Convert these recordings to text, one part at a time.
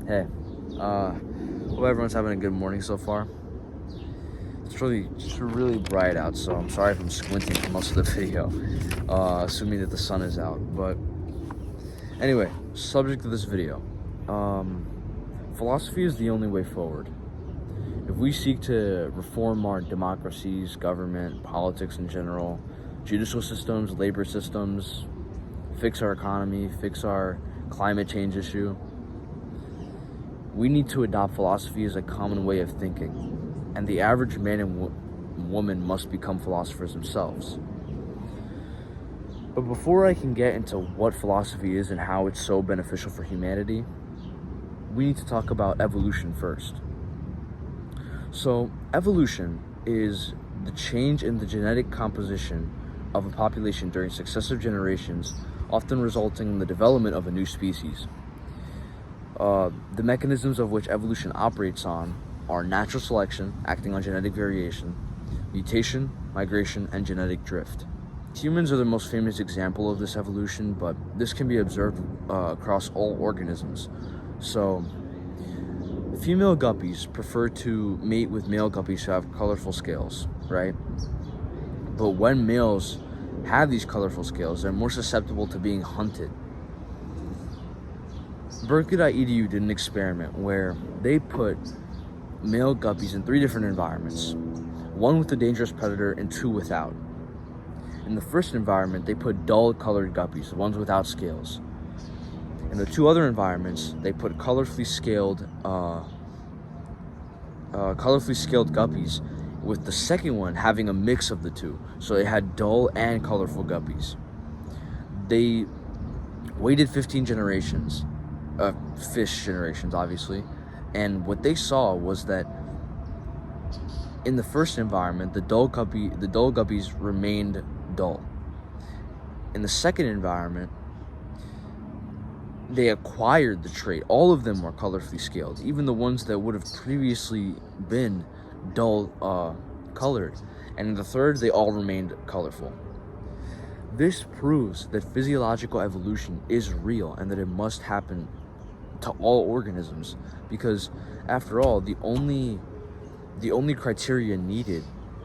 Hey, hope everyone's having a good morning so far. It's really bright out, so I'm sorry if I'm squinting for most of the video, assuming that the sun is out. But anyway, subject of this video. Philosophy is the only way forward. If we seek to reform our democracies, government, politics in general, judicial systems, labor systems, fix our economy, fix our climate change issue, we need to adopt philosophy as a common way of thinking, and the average man and woman must become philosophers themselves. But before I can get into what philosophy is and how it's so beneficial for humanity, we need to talk about evolution first. So, evolution is the change in the genetic composition of a population during successive generations, often resulting in the development of a new species. The mechanisms of which evolution operates on are natural selection, acting on genetic variation, mutation, migration, and genetic drift. Humans are the most famous example of this evolution, but this can be observed across all organisms. So, female guppies prefer to mate with male guppies who have colorful scales, right? But when males have these colorful scales, they're more susceptible to being hunted. Berkeley.edu did an experiment where they put male guppies in 3 different environments, 1 with a dangerous predator and 2 without. In the first environment, they put dull colored guppies, the ones without scales. In the 2 other environments, they put colorfully scaled guppies, with the second one having a mix of the 2. So they had dull and colorful guppies. They waited 15 generations, fish generations, obviously, and what they saw was that in the first environment, the dull guppies remained dull. In the second environment, they acquired the trait. All of them were colorfully scaled, even the ones that would have previously been dull colored. And in the third, they all remained colorful. This proves that physiological evolution is real and that it must happen to all organisms, because after all, the only criteria needed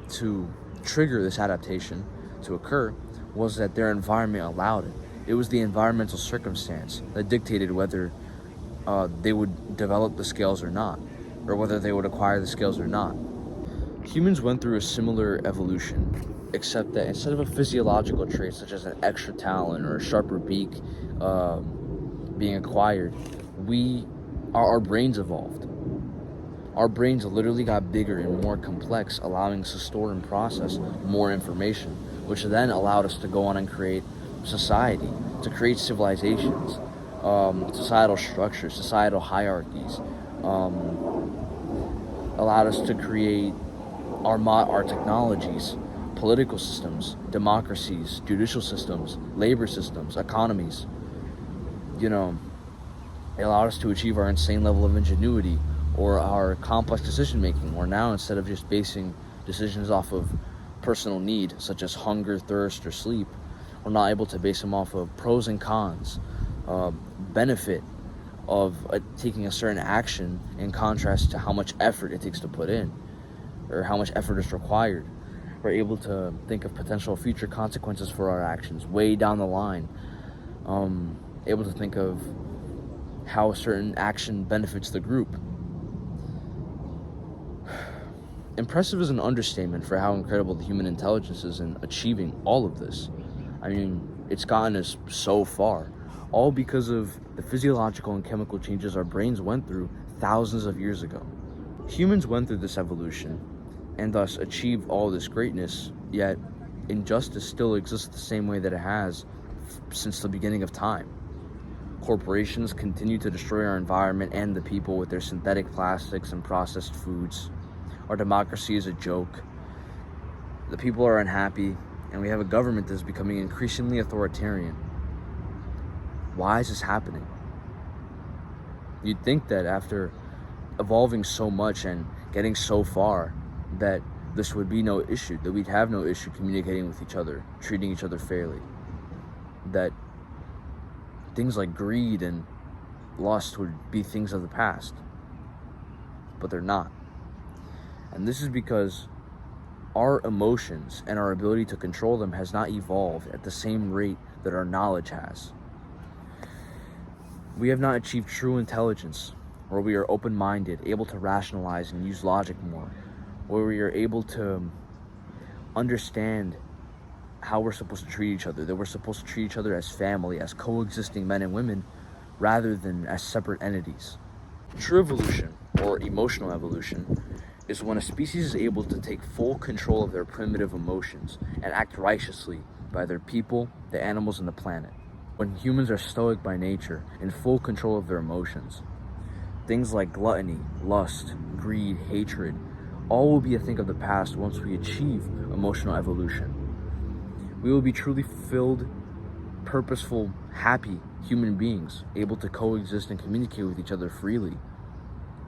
to trigger this adaptation to occur was that their environment allowed it. It was the environmental circumstance that dictated whether they would develop the scales or not, or whether they would acquire the scales or not. Humans went through a similar evolution, except that instead of a physiological trait such as an extra talon or a sharper beak being acquired, our brains evolved. Our brains literally got bigger and more complex, allowing us to store and process more information, which then allowed us to go on and create society, to create civilizations, societal structures, societal hierarchies, allowed us to create our technologies, political systems, democracies, judicial systems, labor systems, economies. It allowed us to achieve our insane level of ingenuity or our complex decision making, where now, instead of just basing decisions off of personal need, such as hunger, thirst, or sleep, we're not able to base them off of pros and cons, benefit of taking a certain action in contrast to how much effort it takes to put in, or how much effort is required. We're able to think of potential future consequences for our actions way down the line, able to think of how a certain action benefits the group. Impressive is an understatement for how incredible the human intelligence is in achieving all of this. I mean, it's gotten us so far, all because of the physiological and chemical changes our brains went through thousands of years ago. Humans went through this evolution and thus achieved all this greatness, yet injustice still exists the same way that it has since the beginning of time. Corporations continue to destroy our environment and the people with their synthetic plastics and processed foods. Our democracy is a joke. The people are unhappy, and we have a government that is becoming increasingly authoritarian. Why is this happening? You'd think that after evolving so much and getting so far, that this would be no issue, that we'd have no issue communicating with each other, treating each other fairly. That things like greed and lust would be things of the past, but they're not. And this is because our emotions and our ability to control them has not evolved at the same rate that our knowledge has. We have not achieved true intelligence, where we are open-minded, able to rationalize and use logic more, where we are able to understand how we're supposed to treat each other, that we're supposed to treat each other as family, as coexisting men and women, rather than as separate entities. True evolution, or emotional evolution, is when a species is able to take full control of their primitive emotions and act righteously by their people, the animals, and the planet. When humans are stoic by nature, in full control of their emotions, things like gluttony, lust, greed, hatred, all will be a thing of the past once we achieve emotional evolution. We will be truly fulfilled, purposeful, happy human beings, able to coexist and communicate with each other freely,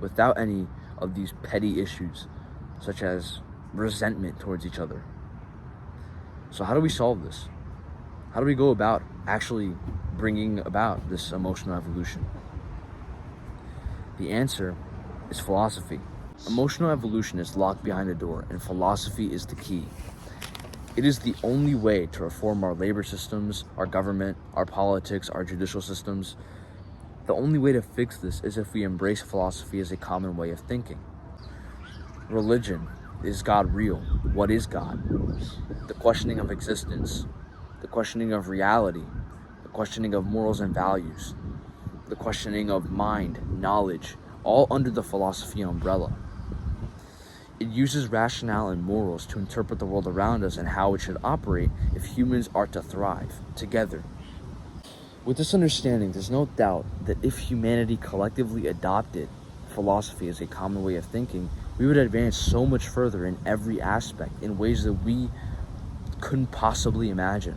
without any of these petty issues, such as resentment towards each other. So how do we solve this? How do we go about actually bringing about this emotional evolution? The answer is philosophy. Emotional evolution is locked behind a door, and philosophy is the key. It is the only way to reform our labor systems, our government, our politics, our judicial systems. The only way to fix this is if we embrace philosophy as a common way of thinking. Religion. Is God real? What is God? The questioning of existence, the questioning of reality, the questioning of morals and values, the questioning of mind, knowledge, all under the philosophy umbrella. It uses rationale and morals to interpret the world around us and how it should operate if humans are to thrive together. With this understanding, there's no doubt that if humanity collectively adopted philosophy as a common way of thinking, we would advance so much further in every aspect in ways that we couldn't possibly imagine.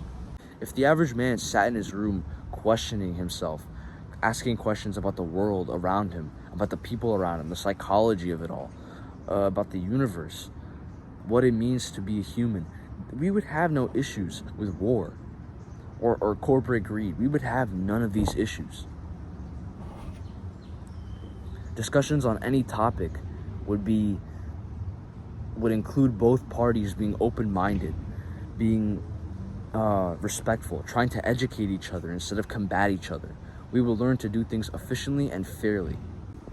If the average man sat in his room questioning himself, asking questions about the world around him, about the people around him, the psychology of it all, about the universe, what it means to be a human, we would have no issues with war or corporate greed. We would have none of these issues. Discussions on any topic would include both parties being open-minded, being respectful, trying to educate each other instead of combat each other. We will learn to do things efficiently and fairly.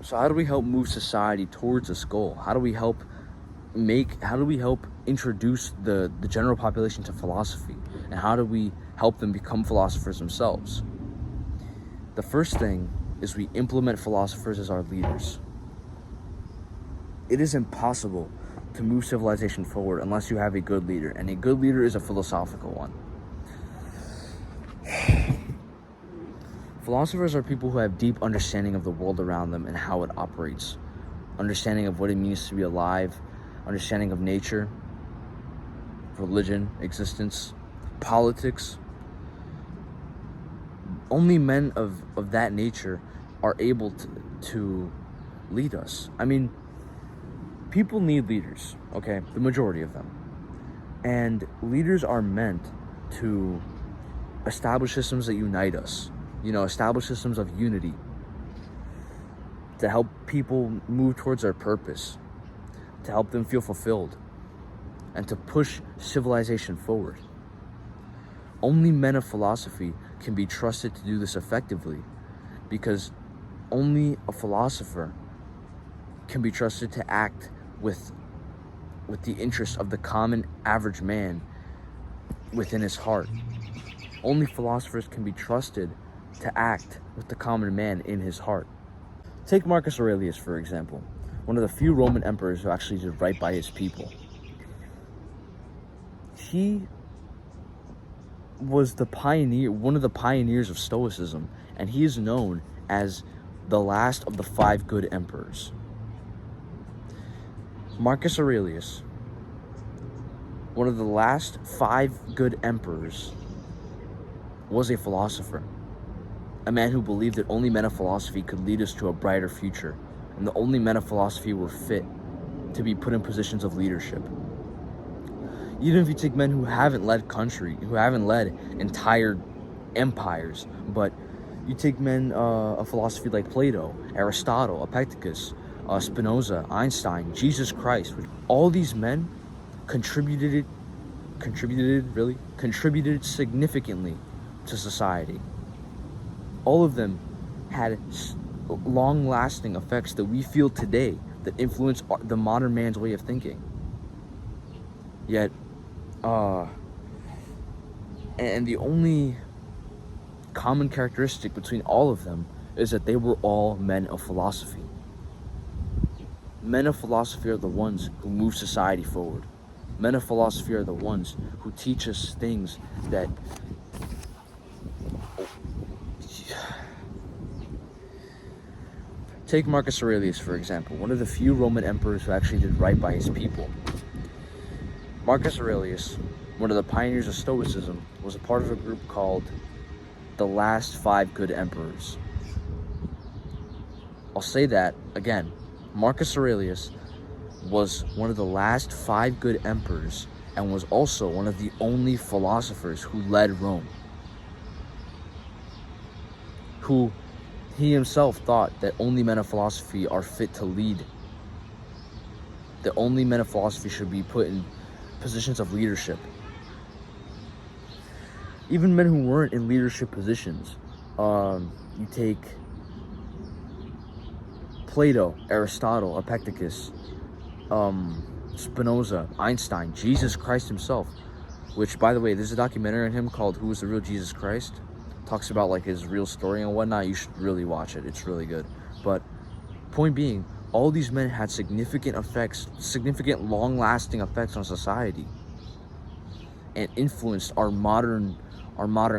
So how do we help move society towards this goal? How do we help introduce the general population to philosophy? And how do we help them become philosophers themselves? The first thing is we implement philosophers as our leaders. It is impossible to move civilization forward unless you have a good leader, and a good leader is a philosophical one. Philosophers are people who have deep understanding of the world around them and how it operates, understanding of what it means to be alive, understanding of nature, religion, existence, politics. Only men of that nature are able to lead us. I mean, people need leaders, okay? The majority of them. And leaders are meant to establish systems that unite us. Establish systems of unity to help people move towards their purpose, to help them feel fulfilled, and to push civilization forward. Only men of philosophy can be trusted to do this effectively, because only a philosopher can be trusted to act with the interests of the common average man within his heart. Only philosophers can be trusted to act with the common man in his heart. Take Marcus Aurelius, for example, one of the few Roman emperors who actually did right by his people. He was one of the pioneers of Stoicism, and he is known as the last of the 5 good emperors. Marcus Aurelius, one of the last 5 good emperors, was a philosopher. A man who believed that only men of philosophy could lead us to a brighter future, and that only men of philosophy were fit to be put in positions of leadership. Even if you take men who haven't led entire empires, but You take men of philosophy like Plato, Aristotle, Epictetus, Spinoza, Einstein, Jesus Christ. All these men contributed significantly to society. All of them had long-lasting effects that we feel today that influence the modern man's way of thinking. Yet, and the only common characteristic between all of them is that they were all men of philosophy. Men of philosophy are the ones who move society forward. Men of philosophy are the ones who teach us things that take Marcus Aurelius, for example, one of the few Roman emperors who actually did right by his people. Marcus Aurelius, one of the pioneers of Stoicism, was a part of a group called the Last 5 Good Emperors. I'll say that again. Marcus Aurelius was one of the last 5 good emperors and was also one of the only philosophers who led Rome. Who he himself thought that only men of philosophy are fit to lead. That only men of philosophy should be put in positions of leadership. Even men who weren't in leadership positions. You take Plato, Aristotle, Epictetus, Spinoza, Einstein, Jesus Christ himself, which, by the way, there's a documentary on him called Who is the Real Jesus Christ? Talks about like his real story and whatnot. You should really watch it. It's really good. But point being, all these men had significant long-lasting effects on society and influenced our modern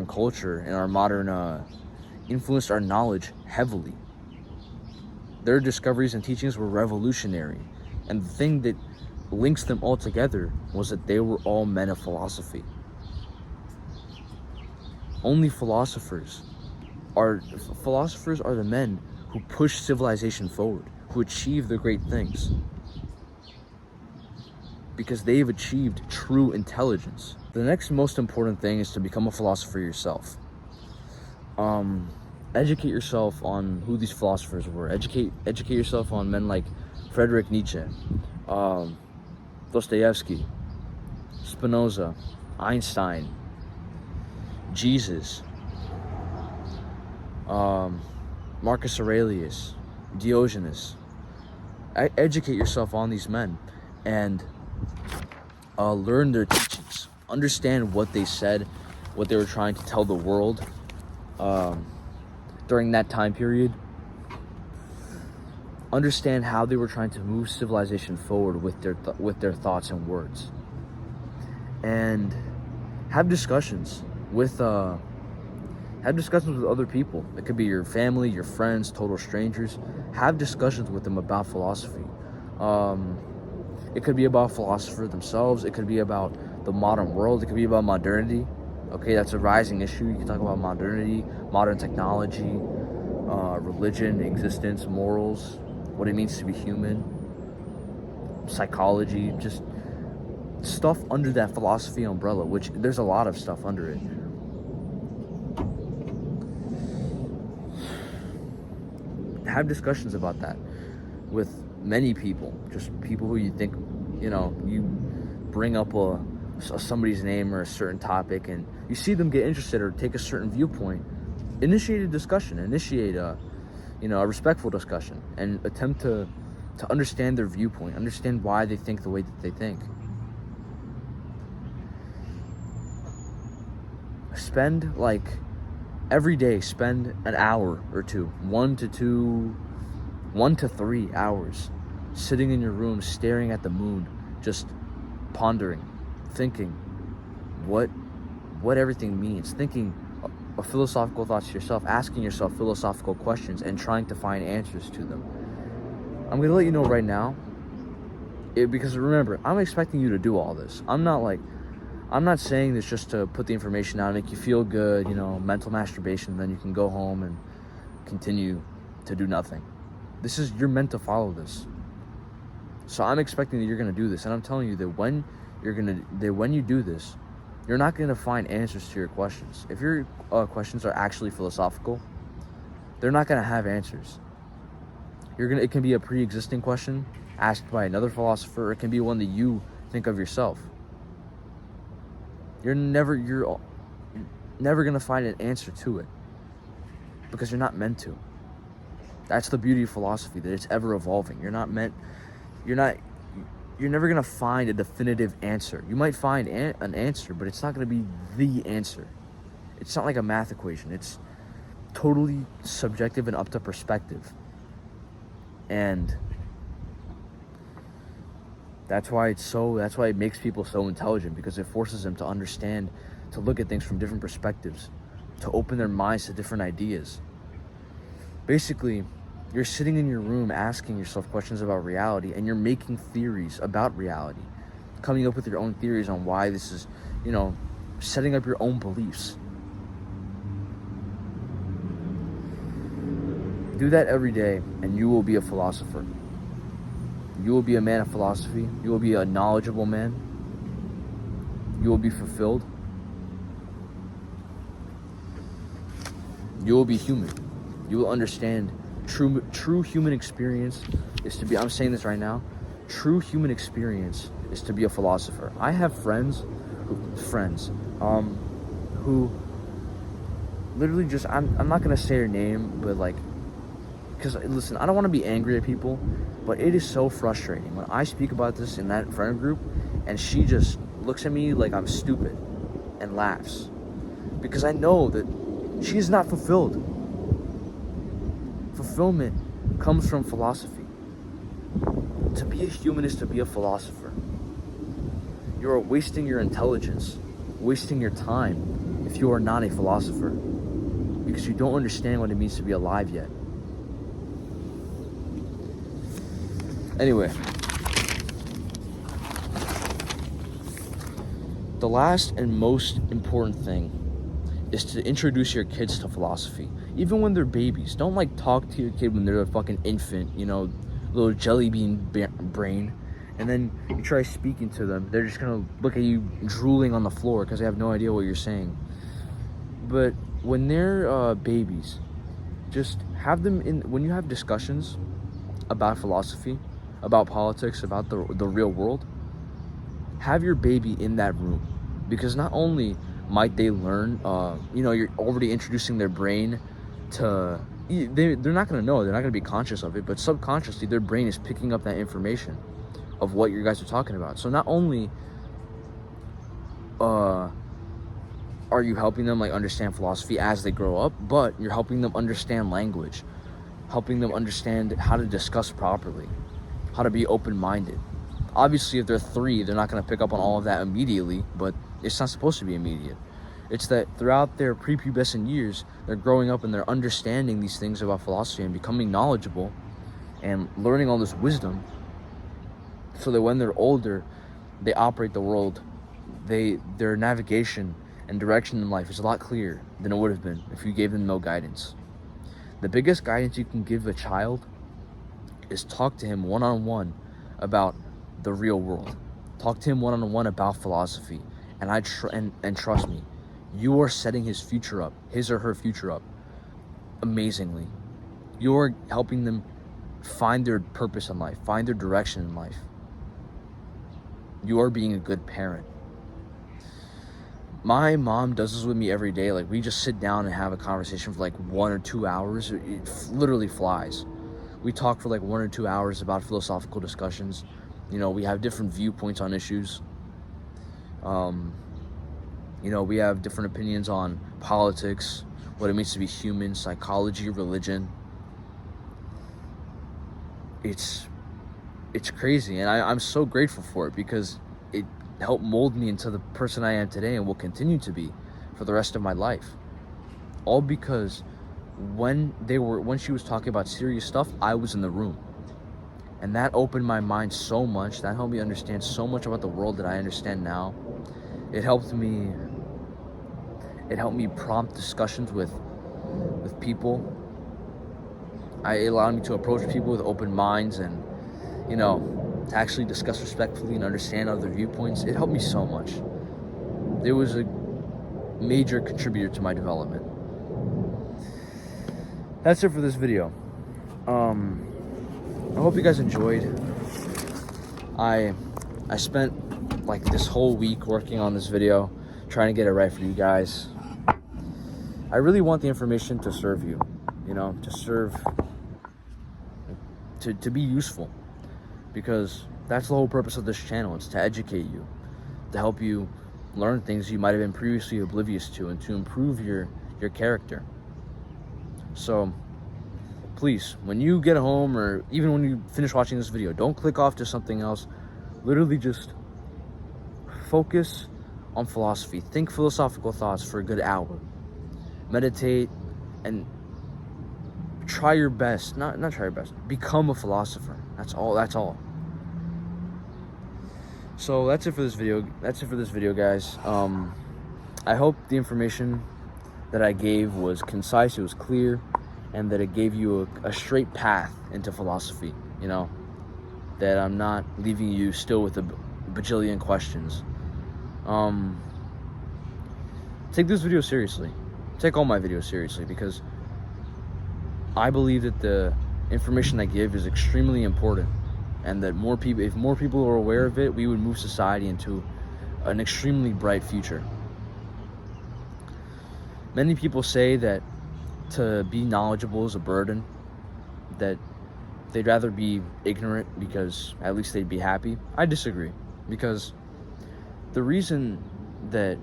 culture and our modern influenced our knowledge heavily. Their discoveries and teachings were revolutionary, and the thing that links them all together was that they were all men of philosophy. Only philosophers are the men who push civilization forward, who achieve the great things, because they've achieved true intelligence. The next most important thing is to become a philosopher yourself. Educate yourself on who these philosophers were. Educate yourself on men like Friedrich Nietzsche, Dostoevsky, Spinoza, Einstein, Jesus, Marcus Aurelius, Diogenes. Educate yourself on these men and learn their teachings. Understand what they said, what they were trying to tell the world during that time period. Understand how they were trying to move civilization forward with their thoughts and words, and have discussions with other people. It could be your family, your friends, total strangers. Have discussions with them about philosophy. It could be about philosophers themselves. It could be about the modern world. It could be about modernity. Okay, that's a rising issue. You can talk about modernity, modern technology, religion, existence, morals, what it means to be human, psychology, just stuff under that philosophy umbrella, which there's a lot of stuff under it. Have discussions about that with many people, just people who you think, you bring up somebody's name or a certain topic and you see them get interested or take a certain viewpoint. Initiate a discussion, a respectful discussion, and attempt to understand their viewpoint, understand why they think the way that they think. Spend every day, spend an hour or two, 1 to 3 hours sitting in your room staring at the moon, just pondering, thinking what everything means, thinking of philosophical thoughts to yourself, asking yourself philosophical questions and trying to find answers to them. I'm going to let you know right now, because remember, I'm expecting you to do all this. I'm not saying this just to put the information out and make you feel good, mental masturbation, and then you can go home and continue to do nothing. You're meant to follow this. So I'm expecting that you're going to do this, and I'm telling you that when you do this, you're not going to find answers to your questions. If your questions are actually philosophical, they're not going to have answers. It can be a pre-existing question asked by another philosopher, or it can be one that you think of yourself. You're never going to find an answer to it, because you're not meant to. That's the beauty of philosophy, that it's ever evolving. You're never going to find a definitive answer. You might find an answer, but it's not going to be the answer. It's not like a math equation. It's totally subjective and up to perspective. And that's why it makes people so intelligent, because it forces them to understand, to look at things from different perspectives, to open their minds to different ideas. Basically, you're sitting in your room asking yourself questions about reality, and you're making theories about reality, coming up with your own theories on why this is, setting up your own beliefs. Do that every day, and you will be a philosopher. You will be a man of philosophy. You will be a knowledgeable man. You will be fulfilled. You will be human. You will understand true human experience is to be, I'm saying this right now, true human experience is to be a philosopher. I have friends who literally just, I'm not going to say her name, but because listen, I don't want to be angry at people, but it is so frustrating when I speak about this in that friend group and she just looks at me like I'm stupid and laughs, because I know that she is not fulfilled. Fulfillment comes from philosophy. To be a human is to be a philosopher. You are wasting your intelligence, wasting your time if you are not a philosopher, because you don't understand what it means to be alive yet. Anyway, the last and most important thing is to introduce your kids to philosophy, even when they're babies. Don't talk to your kid when they're a fucking infant, little jelly bean brain, and then you try speaking to them. They're just gonna look at you drooling on the floor because they have no idea what you're saying. But when they're babies, just have them when you have discussions about philosophy, about politics, about the real world, have your baby in that room, because not only might they learn, you're already introducing their brain to, they're not going to know, they're not going to be conscious of it, but subconsciously their brain is picking up that information of what you guys are talking about. So not only are you helping them understand philosophy as they grow up, but you're helping them understand language, helping them understand how to discuss properly, how to be open-minded. Obviously, if they're 3, they're not going to pick up on all of that immediately, but it's not supposed to be immediate. It's that throughout their prepubescent years, they're growing up and they're understanding these things about philosophy and becoming knowledgeable and learning all this wisdom, so that when they're older, they operate the world, their navigation and direction in life is a lot clearer than it would have been if you gave them no guidance. The biggest guidance you can give a child is talk to him one-on-one about the real world. Talk to him one-on-one about philosophy, and trust me, you are setting his or her future up amazingly. You're helping them find their purpose in life, find their direction in life. You are being a good parent. My mom does this with me every day. We just sit down and have a conversation for 1 or 2 hours. It literally flies. We talk for 1 or 2 hours about philosophical discussions. We have different viewpoints on issues. We have different opinions on politics, what it means to be human, psychology, religion. It's crazy, and I'm so grateful for it, because it helped mold me into the person I am today and will continue to be for the rest of my life. All because when she was talking about serious stuff, I was in the room. And that opened my mind so much. That helped me understand so much about the world that I understand now. It helped me prompt discussions with people. It allowed me to approach people with open minds and, to actually discuss respectfully and understand other viewpoints. It helped me so much. It was a major contributor to my development. that's it for this video. I hope you guys enjoyed. I spent like this whole week working on this video, trying to get it right for you guys. I really want the information to serve you, you know, to serve, to be useful, because that's the whole purpose of this channel. It's to educate you, to help you learn things you might have been previously oblivious to, and to improve your character. So please, when you get home, or even when you finish watching this video, don't click off to something else. Literally just focus on philosophy. Think philosophical thoughts for a good hour. Meditate and try your best. Not try your best. Become a philosopher. That's all. So that's it for this video, guys. I hope the information that I gave was concise, it was clear, and that it gave you a straight path into philosophy, you know, that I'm not leaving you still with a bajillion questions. Take this video seriously. Take all my videos seriously, because I believe that the information I give is extremely important, and that if more people are aware of it, we would move society into an extremely bright future. Many people say that to be knowledgeable is a burden, that they'd rather be ignorant because at least they'd be happy. I disagree, because the reason that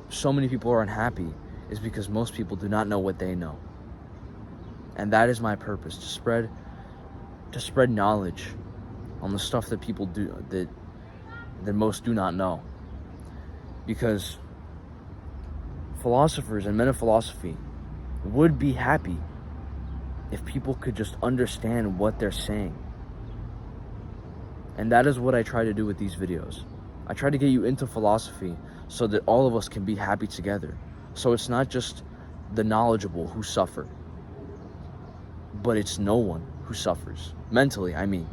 so many people are unhappy is because most people do not know what they know. And that is my purpose, to spread knowledge on the stuff that people do, that most do not know. Because philosophers and men of philosophy would be happy if people could just understand what they're saying. And that is what I try to do with these videos. I try to get you into philosophy so that all of us can be happy together. So it's not just the knowledgeable who suffer, but it's no one who suffers. Mentally, I mean.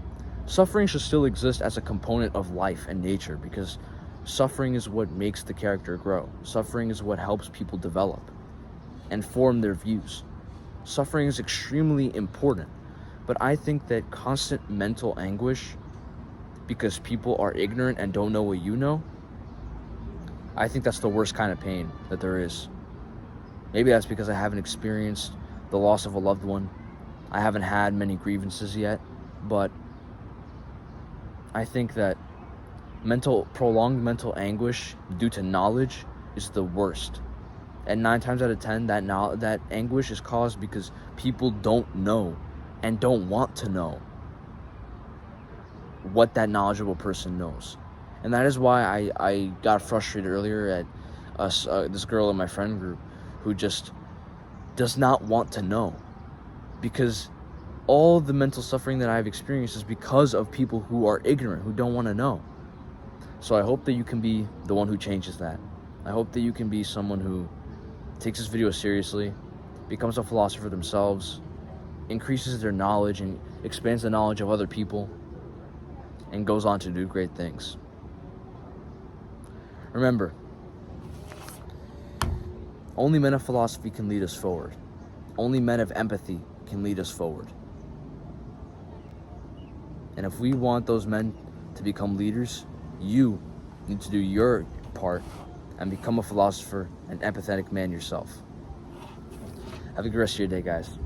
Suffering should still exist as a component of life and nature, because suffering is what makes the character grow. Suffering is what helps people develop and form their views. Suffering is extremely important, but I think that constant mental anguish because people are ignorant and don't know what you know, I think that's the worst kind of pain that there is. Maybe that's because I haven't experienced the loss of a loved one. I haven't had many grievances yet, but I think that prolonged mental anguish due to knowledge is the worst. And 9 times out of 10, that anguish is caused because people don't know and don't want to know what that knowledgeable person knows. And that is why I got frustrated earlier at this girl in my friend group who just does not want to know, because all the mental suffering that I've experienced is because of people who are ignorant, who don't want to know. So I hope that you can be the one who changes that. I hope that you can be someone who takes this video seriously, becomes a philosopher themselves, increases their knowledge and expands the knowledge of other people, and goes on to do great things. Remember, only men of philosophy can lead us forward. Only men of empathy can lead us forward. And if we want those men to become leaders, you need to do your part and become a philosopher and empathetic man yourself. Have a good rest of your day, guys.